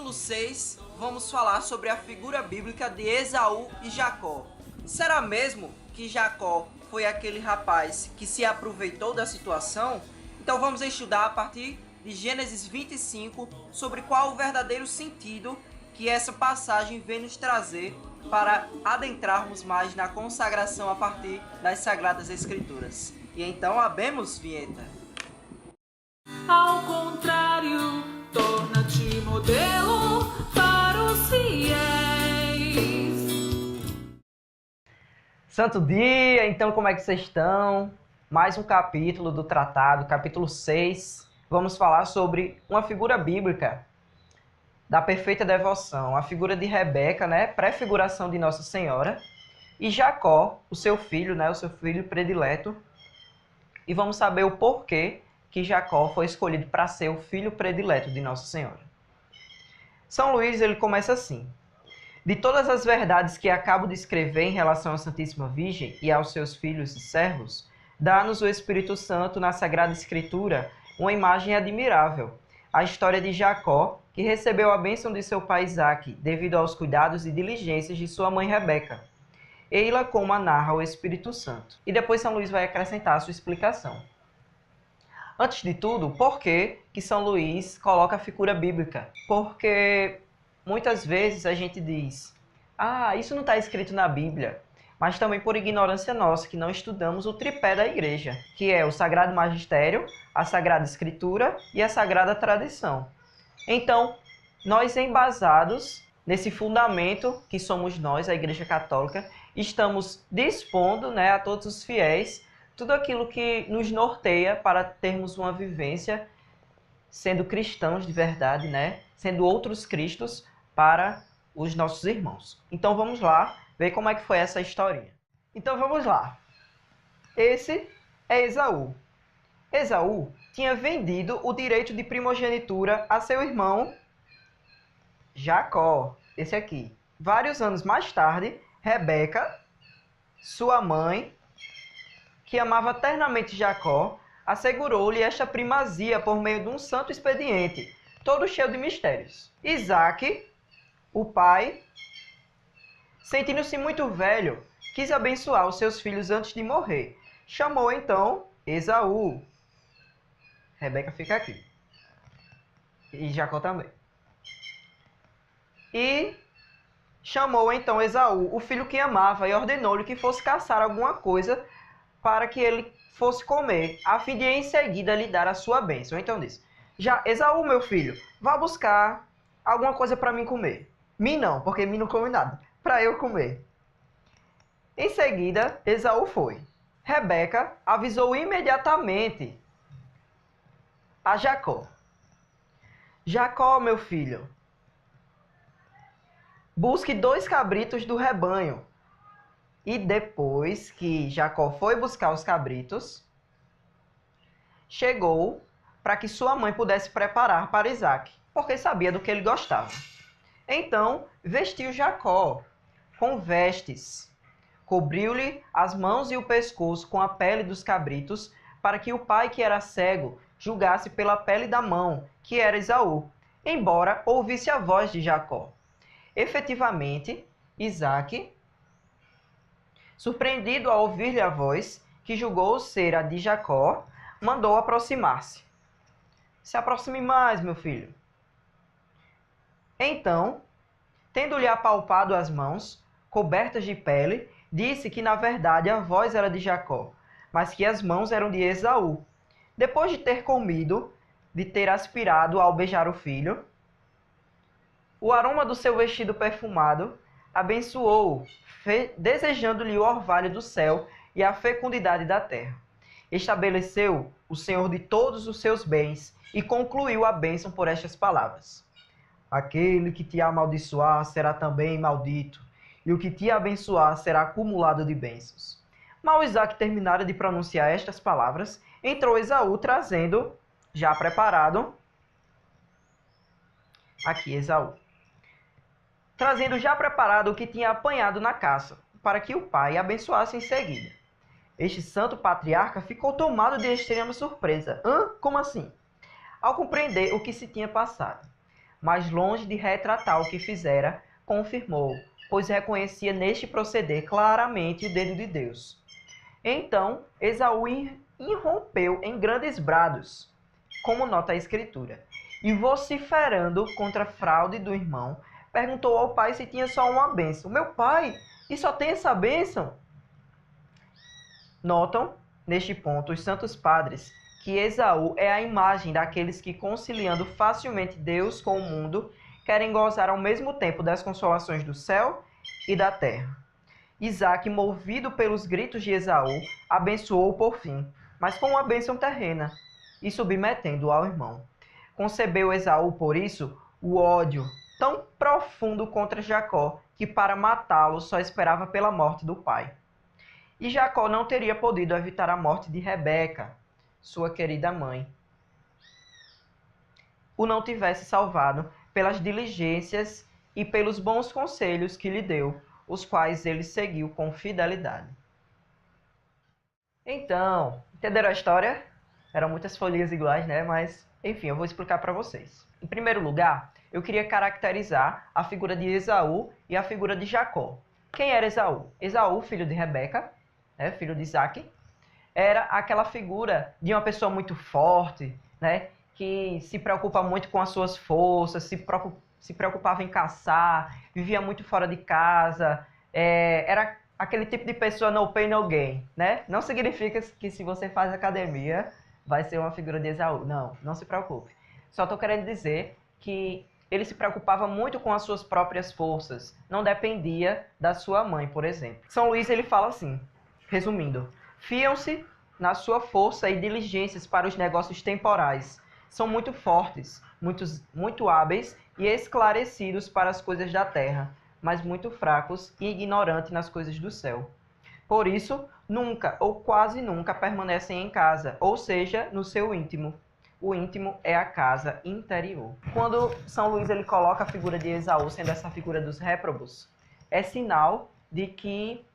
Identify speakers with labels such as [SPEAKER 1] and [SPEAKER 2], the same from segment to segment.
[SPEAKER 1] capítulo 6, vamos falar sobre a figura bíblica de Esaú e Jacó. Será mesmo que Jacó foi aquele rapaz que se aproveitou da situação? Então vamos estudar a partir de Gênesis 25 sobre qual o verdadeiro sentido que essa passagem vem nos trazer para adentrarmos mais na consagração a partir das Sagradas Escrituras. E então, abemos, vinheta.
[SPEAKER 2] Ao contrário, torna-te modelo para os fiéis.
[SPEAKER 1] Santo dia, então como é que vocês estão? Mais um capítulo do tratado, capítulo 6. Vamos falar sobre uma figura bíblica da perfeita devoção, a figura de Rebeca, prefiguração de Nossa Senhora, e Jacó, o seu filho, o seu filho predileto. E vamos saber o porquê que Jacó foi escolhido para ser o filho predileto de Nossa Senhora. São Luís ele começa assim: de todas as verdades que acabo de escrever em relação à Santíssima Virgem e aos seus filhos e servos, dá-nos o Espírito Santo na Sagrada Escritura uma imagem admirável, a história de Jacó, que recebeu a bênção de seu pai Isaque, devido aos cuidados e diligências de sua mãe Rebeca. Eila como a narra o Espírito Santo. E depois São Luís vai acrescentar a sua explicação. Antes de tudo, por que São Luís coloca a figura bíblica? Porque muitas vezes a gente diz, isso não está escrito na Bíblia, mas também por ignorância nossa, que não estudamos o tripé da igreja, que é o Sagrado Magistério, a Sagrada Escritura e a Sagrada Tradição. Então, nós embasados nesse fundamento que somos nós, a Igreja Católica, estamos dispondo a todos os fiéis tudo aquilo que nos norteia para termos uma vivência sendo cristãos de verdade, sendo outros cristos para os nossos irmãos. Então vamos lá ver como é que foi essa historinha. Então vamos lá. Esse é Esaú. Esaú tinha vendido o direito de primogenitura a seu irmão Jacó, esse aqui. Vários anos mais tarde, Rebeca, sua mãe, que amava ternamente Jacó, assegurou-lhe esta primazia por meio de um santo expediente, todo cheio de mistérios. Isaque, o pai, sentindo-se muito velho, quis abençoar os seus filhos antes de morrer. Chamou então Esaú. Rebeca fica aqui. E Jacó também. E chamou então Esaú, o filho que amava, e ordenou-lhe que fosse caçar alguma coisa para que ele fosse comer, a fim de em seguida lhe dar a sua bênção. Então disse: já Esaú, meu filho, vá buscar alguma coisa para mim comer. Mim não, porque mim não come nada. Para eu comer. Em seguida, Esaú foi. Rebeca avisou imediatamente a Jacó: Jacó, meu filho, busque 2 cabritos do rebanho. E depois que Jacó foi buscar os cabritos, chegou para que sua mãe pudesse preparar para Isaque, porque sabia do que ele gostava. Então vestiu Jacó com vestes, cobriu-lhe as mãos e o pescoço com a pele dos cabritos, para que o pai, que era cego, julgasse pela pele da mão, que era Esaú, embora ouvisse a voz de Jacó. Efetivamente, Isaque, surpreendido ao ouvir-lhe a voz, que julgou ser a de Jacó, mandou aproximar-se. Se aproxime mais, meu filho. Então, tendo-lhe apalpado as mãos, cobertas de pele, disse que na verdade a voz era de Jacó, mas que as mãos eram de Esaú. Depois de ter comido, de ter aspirado ao beijar o filho, o aroma do seu vestido perfumado, abençoou-o, desejando-lhe o orvalho do céu e a fecundidade da terra. Estabeleceu o Senhor de todos os seus bens e concluiu a bênção por estas palavras: aquele que te amaldiçoar será também maldito, e o que te abençoar será acumulado de bênçãos. Mal Isaque terminara de pronunciar estas palavras, entrou Esaú trazendo, já preparado, aqui Esaú, trazendo já preparado o que tinha apanhado na caça, para que o pai abençoasse em seguida. Este santo patriarca ficou tomado de extrema surpresa. Como assim? Ao compreender o que se tinha passado. mas longe de retratar o que fizera, confirmou, pois reconhecia neste proceder claramente o dedo de Deus. Então Esaú irrompeu em grandes brados, como nota a Escritura, e vociferando contra a fraude do irmão, perguntou ao pai se tinha só uma bênção. Meu pai, e só tem essa bênção? Notam, neste ponto, os santos padres, que Esaú é a imagem daqueles que, conciliando facilmente Deus com o mundo, querem gozar ao mesmo tempo das consolações do céu e da terra. Isaque, movido pelos gritos de Esaú, abençoou por fim, mas com uma bênção terrena, e submetendo-o ao irmão. Concebeu Esaú, por isso, o ódio tão profundo contra Jacó, que para matá-lo só esperava pela morte do pai. E Jacó não teria podido evitar a morte de Rebeca, sua querida mãe, o não tivesse salvado pelas diligências e pelos bons conselhos que lhe deu, os quais ele seguiu com fidelidade. Então, entenderam a história? Eram muitas folhinhas iguais, né? Mas, enfim, eu vou explicar para vocês. Em primeiro lugar, eu queria caracterizar a figura de Esaú e a figura de Jacó. Quem era Esaú? Esaú, filho de Rebeca, né? Filho de Isaque, era aquela figura de uma pessoa muito forte, né? Que se preocupa muito com as suas forças, se preocupava em caçar, vivia muito fora de casa, era aquele tipo de pessoa no pain, no gain, né? Não significa que se você faz academia, vai ser uma figura de Esaú. Não, não se preocupe. Só estou querendo dizer que ele se preocupava muito com as suas próprias forças, não dependia da sua mãe, por exemplo. São Luís ele fala assim, resumindo: fiam-se na sua força e diligências para os negócios temporais. São muito fortes, muito hábeis e esclarecidos para as coisas da terra, mas muito fracos e ignorantes nas coisas do céu. Por isso, nunca ou quase nunca permanecem em casa, ou seja, no seu íntimo. O íntimo é a casa interior. Quando São Luís ele coloca a figura de Esaú sendo essa figura dos réprobos, é sinal de que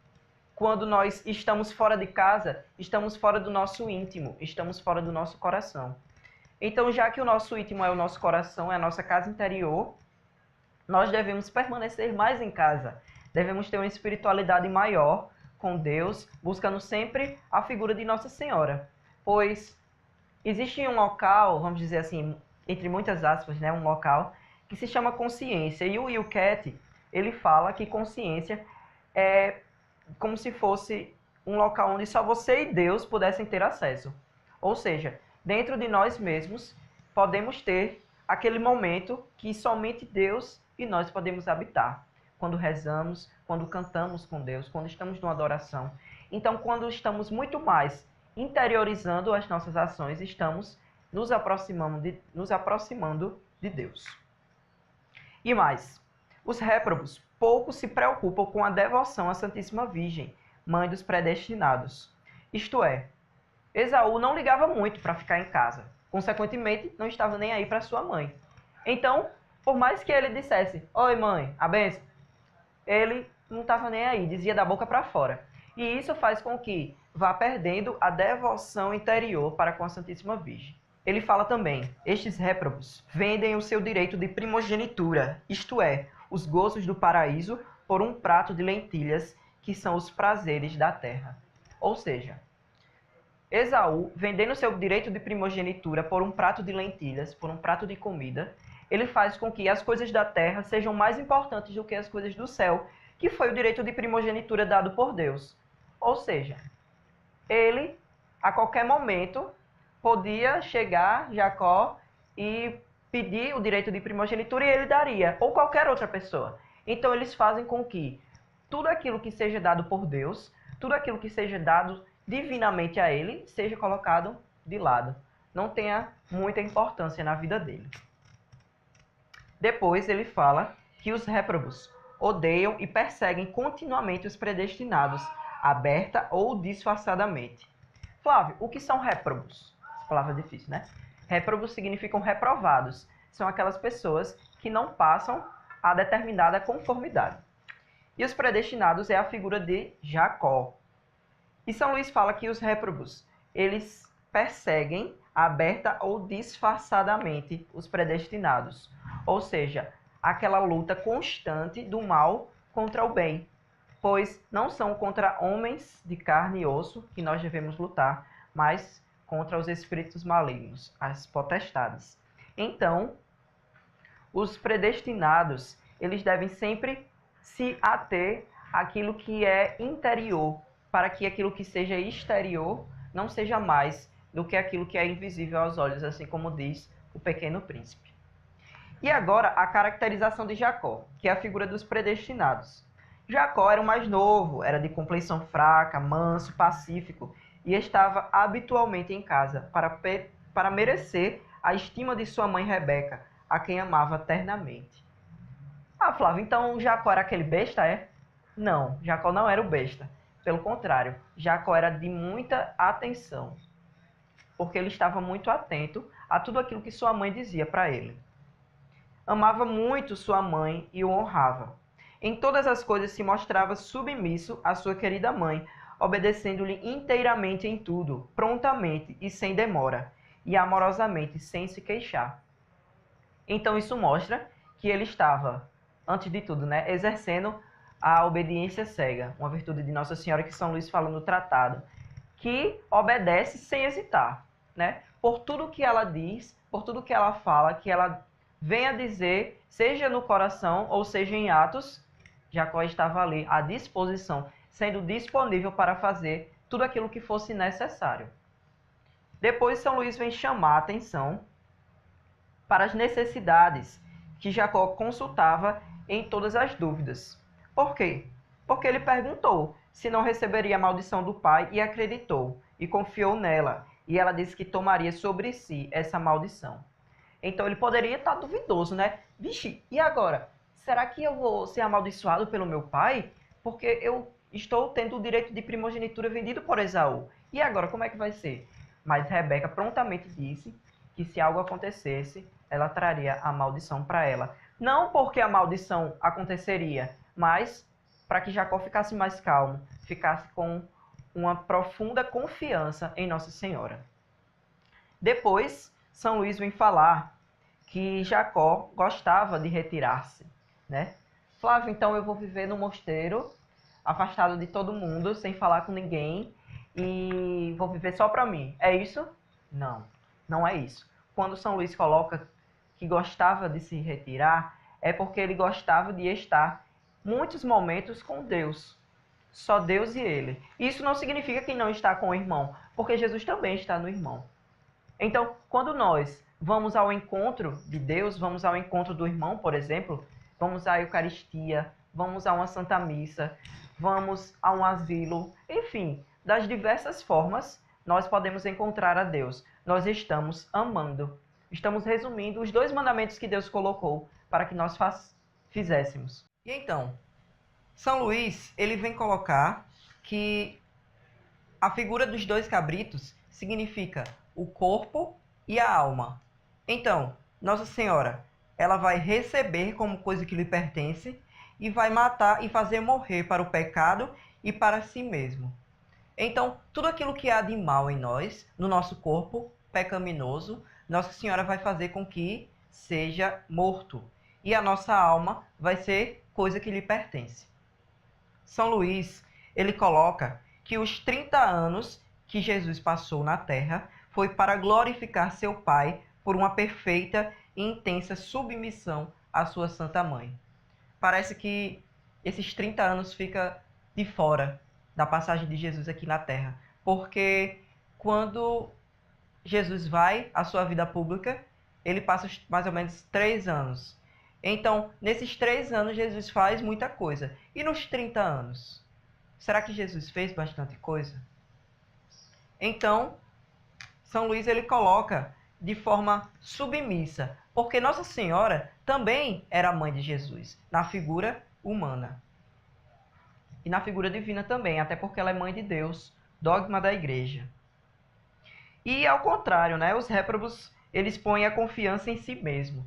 [SPEAKER 1] quando nós estamos fora de casa, estamos fora do nosso íntimo, estamos fora do nosso coração. Então, já que o nosso íntimo é o nosso coração, é a nossa casa interior, nós devemos permanecer mais em casa. Devemos ter uma espiritualidade maior com Deus, buscando sempre a figura de Nossa Senhora. Pois existe um local, vamos dizer assim, entre muitas aspas, né, um local que se chama consciência. E o Will Cat, ele fala que consciência é como se fosse um local onde só você e Deus pudessem ter acesso. Ou seja, dentro de nós mesmos, podemos ter aquele momento que somente Deus e nós podemos habitar. Quando rezamos, quando cantamos com Deus, quando estamos numa adoração. Então, quando estamos muito mais interiorizando as nossas ações, estamos nos aproximando de Deus. E mais, os réprobos pouco se preocupam com a devoção à Santíssima Virgem, mãe dos predestinados. Isto é, Esaú não ligava muito para ficar em casa. Consequentemente, não estava nem aí para sua mãe. Então, por mais que ele dissesse, oi mãe, a benção, ele não estava nem aí, dizia da boca para fora. E isso faz com que vá perdendo a devoção interior para com a Santíssima Virgem. Ele fala também, estes réprobos vendem o seu direito de primogenitura, isto é, os gozos do paraíso, por um prato de lentilhas, que são os prazeres da terra. Ou seja, Esaú, vendendo seu direito de primogenitura por um prato de lentilhas, por um prato de comida, ele faz com que as coisas da terra sejam mais importantes do que as coisas do céu, que foi o direito de primogenitura dado por Deus. Ou seja, ele, a qualquer momento, podia chegar, Jacó, e pedir o direito de primogenitura e ele daria, ou qualquer outra pessoa. Então eles fazem com que tudo aquilo que seja dado por Deus, tudo aquilo que seja dado divinamente a ele, seja colocado de lado. Não tenha muita importância na vida dele. Depois ele fala que os réprobos odeiam e perseguem continuamente os predestinados, aberta ou disfarçadamente. Flávio, o que são réprobos? Essa palavra é difícil, né? Réprobos significam reprovados. São aquelas pessoas que não passam a determinada conformidade. E os predestinados é a figura de Jacó. E São Luís fala que os réprobos, eles perseguem aberta ou disfarçadamente os predestinados. ou seja, aquela luta constante do mal contra o bem, pois não são contra homens de carne e osso que nós devemos lutar, mas contra os espíritos malignos, as potestades. Então, os predestinados, eles devem sempre se ater àquilo que é interior, para que aquilo que seja exterior não seja mais do que aquilo que é invisível aos olhos, assim como diz o Pequeno Príncipe. E agora a caracterização de Jacó, que é a figura dos predestinados. Jacó era o mais novo, era de complexão fraca, manso, pacífico, e estava habitualmente em casa para merecer a estima de sua mãe Rebeca, a quem amava ternamente. Ah, Flávio, então Jacó era aquele besta, é? Não, Jacó não era o besta. Pelo contrário, Jacó era de muita atenção, porque ele estava muito atento a tudo aquilo que sua mãe dizia para ele. Amava muito sua mãe e o honrava. Em todas as coisas se mostrava submisso à sua querida mãe, obedecendo-lhe inteiramente em tudo, prontamente e sem demora, e amorosamente, sem se queixar. Então isso mostra que ele estava, antes de tudo, exercendo a obediência cega, uma virtude de Nossa Senhora que São Luís fala no tratado, que obedece sem hesitar, por tudo que ela diz, por tudo que ela fala, que ela vem a dizer, seja no coração ou seja em atos, Jacó estava ali à disposição, sendo disponível para fazer tudo aquilo que fosse necessário. Depois São Luís vem chamar a atenção para as necessidades que Jacó consultava em todas as dúvidas. Por quê? Porque ele perguntou se não receberia a maldição do pai e acreditou, e confiou nela, e ela disse que tomaria sobre si essa maldição. Então ele poderia estar duvidoso, Vixe, e agora? Será que eu vou ser amaldiçoado pelo meu pai? Porque eu estou tendo o direito de primogenitura vendido por Esaú. E agora, como é que vai ser? Mas Rebeca prontamente disse que se algo acontecesse, ela traria a maldição para ela. Não porque a maldição aconteceria, mas para que Jacó ficasse mais calmo, ficasse com uma profunda confiança em Nossa Senhora. Depois, São Luís vem falar que Jacó gostava de retirar-se, Flávio, então eu vou viver no mosteiro, afastado de todo mundo, sem falar com ninguém, e vou viver só para mim. É isso? Não, não é isso. Quando São Luís coloca que gostava de se retirar, é porque ele gostava de estar muitos momentos com Deus. Só Deus e ele. Isso não significa que não está com o irmão, porque Jesus também está no irmão. Então, quando nós vamos ao encontro de Deus, vamos ao encontro do irmão, por exemplo, vamos à Eucaristia, vamos a uma Santa Missa, vamos a um asilo, enfim, das diversas formas nós podemos encontrar a Deus. Nós estamos amando. Estamos resumindo os 2 mandamentos que Deus colocou para que nós fizéssemos. E então, São Luís, ele vem colocar que a figura dos 2 cabritos significa o corpo e a alma. Então, Nossa Senhora, ela vai receber como coisa que lhe pertence e vai matar e fazer morrer para o pecado e para si mesmo. Então, tudo aquilo que há de mal em nós, no nosso corpo pecaminoso, Nossa Senhora vai fazer com que seja morto. E a nossa alma vai ser coisa que lhe pertence. São Luís, ele coloca que os 30 anos que Jesus passou na terra foi para glorificar seu Pai por uma perfeita e intensa submissão à sua Santa Mãe. Parece que esses 30 anos fica de fora da passagem de Jesus aqui na terra, porque quando Jesus vai à sua vida pública, ele passa mais ou menos 3 anos. Então, nesses 3 anos, Jesus faz muita coisa. E nos 30 anos? Será que Jesus fez bastante coisa? Então, São Luís ele coloca de forma submissa, porque Nossa Senhora também era mãe de Jesus, na figura humana. E na figura divina também, até porque ela é mãe de Deus, dogma da Igreja. E ao contrário, os réprobos, eles põem a confiança em si mesmo.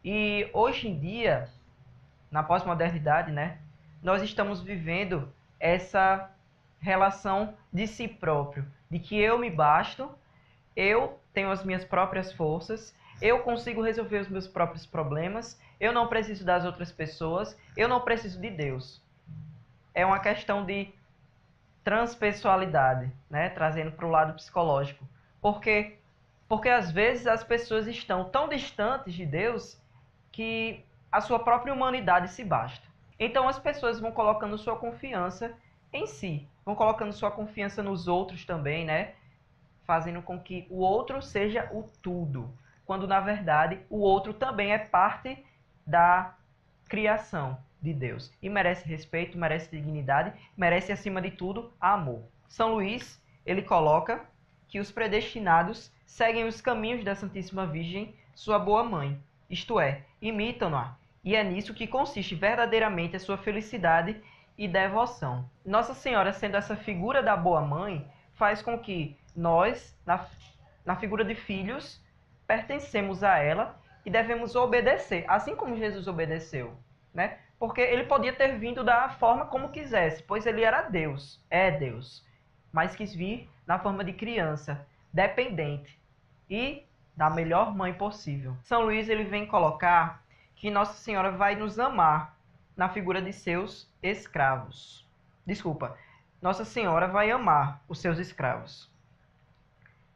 [SPEAKER 1] E hoje em dia, na pós-modernidade, nós estamos vivendo essa relação de si próprio, de que eu me basto, eu tenho as minhas próprias forças, eu consigo resolver os meus próprios problemas, eu não preciso das outras pessoas, eu não preciso de Deus. É uma questão de transpessoalidade, né? Trazendo para o lado psicológico. Porque às vezes as pessoas estão tão distantes de Deus que a sua própria humanidade se basta. Então as pessoas vão colocando sua confiança em si, vão colocando sua confiança nos outros também, né? Fazendo com que o outro seja o tudo, quando na verdade o outro também é parte da criação de Deus e merece respeito, merece dignidade, merece acima de tudo amor. São Luís, ele coloca que os predestinados seguem os caminhos da Santíssima Virgem, sua boa mãe, isto é, imitam-na, e é nisso que consiste verdadeiramente a sua felicidade e devoção. Nossa Senhora, sendo essa figura da boa mãe, faz com que nós, na figura de filhos, pertencemos a ela e devemos obedecer, assim como Jesus obedeceu, né? Porque ele podia ter vindo da forma como quisesse, pois ele era Deus, é Deus, mas quis vir na forma de criança, dependente e da melhor mãe possível. São Luís, ele vem colocar que Nossa Senhora vai nos amar na figura de seus escravos. Desculpa, Nossa Senhora vai amar os seus escravos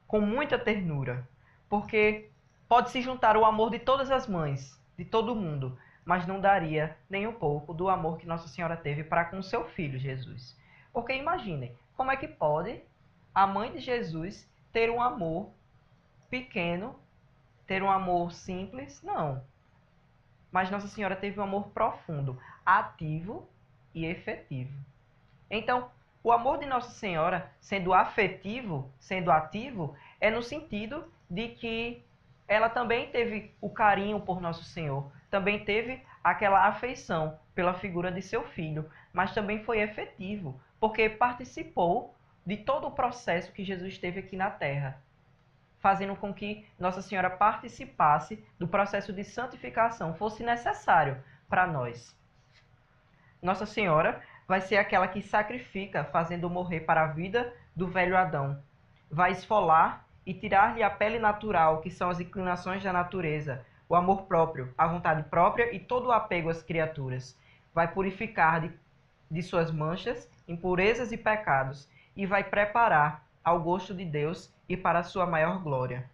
[SPEAKER 1] com muita ternura, porque pode se juntar o amor de todas as mães, de todo mundo, mas não daria nem um pouco do amor que Nossa Senhora teve para com seu filho Jesus. Porque imaginem, como é que pode a mãe de Jesus ter um amor pequeno, ter um amor simples? Não. Mas Nossa Senhora teve um amor profundo, ativo e efetivo. Então, o amor de Nossa Senhora, sendo afetivo, sendo ativo, é no sentido de que ela também teve o carinho por Nosso Senhor, também teve aquela afeição pela figura de seu filho, mas também foi efetivo, porque participou de todo o processo que Jesus teve aqui na Terra, fazendo com que Nossa Senhora participasse do processo de santificação, fosse necessário para nós. Nossa Senhora vai ser aquela que sacrifica, fazendo morrer para a vida do velho Adão. Vai esfolar e tirar-lhe a pele natural, que são as inclinações da natureza, o amor próprio, a vontade própria e todo o apego às criaturas. Vai purificar de suas manchas, impurezas e pecados, e vai preparar ao gosto de Deus e para a sua maior glória.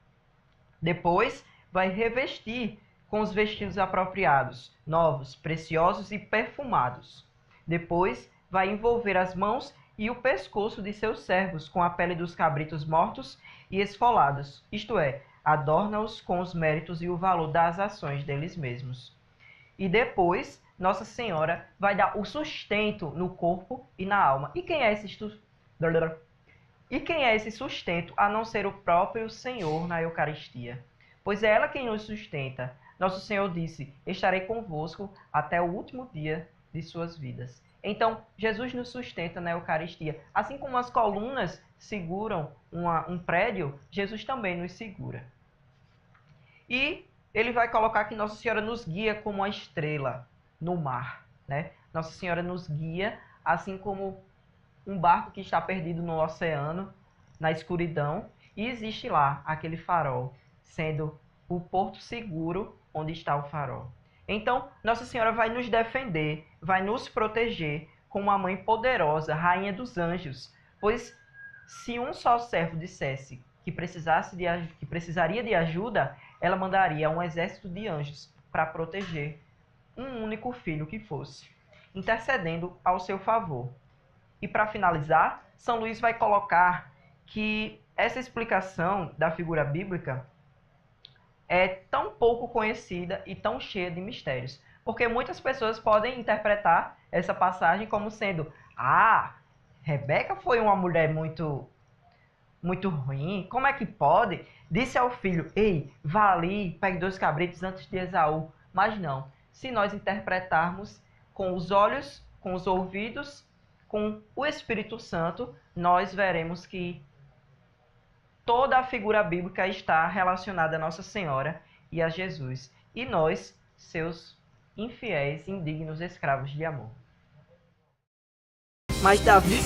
[SPEAKER 1] Depois, vai revestir com os vestidos apropriados, novos, preciosos e perfumados. Depois, vai envolver as mãos e o pescoço de seus servos com a pele dos cabritos mortos e esfolados, isto é, adorna-os com os méritos e o valor das ações deles mesmos. E depois, Nossa Senhora vai dar o sustento no corpo e na alma. E quem é esse sustento, a não ser o próprio Senhor na Eucaristia? Pois é ela quem nos sustenta. Nosso Senhor disse: estarei convosco até o último dia de suas vidas. Então, Jesus nos sustenta na Eucaristia. Assim como as colunas seguram um prédio, Jesus também nos segura. E ele vai colocar que Nossa Senhora nos guia como uma estrela no mar, né? Nossa Senhora nos guia, assim como um barco que está perdido no oceano, na escuridão, e existe lá aquele farol, sendo o porto seguro onde está o farol. Então, Nossa Senhora vai nos defender, vai nos proteger como uma mãe poderosa, rainha dos anjos, pois se um só servo dissesse que precisaria de ajuda, ela mandaria um exército de anjos para proteger um único filho que fosse, intercedendo ao seu favor. E para finalizar, São Luís vai colocar que essa explicação da figura bíblica é tão pouco conhecida e tão cheia de mistérios. Porque muitas pessoas podem interpretar essa passagem como sendo: Rebeca foi uma mulher muito ruim, como é que pode? Disse ao filho: ei, vá ali, pegue 2 cabritos antes de Esaú. Mas não, se nós interpretarmos com os olhos, com os ouvidos, com o Espírito Santo, nós veremos que toda a figura bíblica está relacionada a Nossa Senhora e a Jesus, e nós, seus infiéis, indignos escravos de amor. Mas Davi...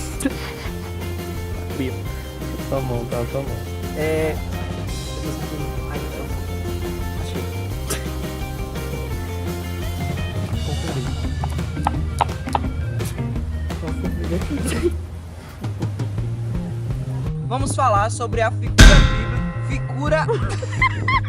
[SPEAKER 3] Tá bom.
[SPEAKER 1] Vamos falar sobre a figura bíblica.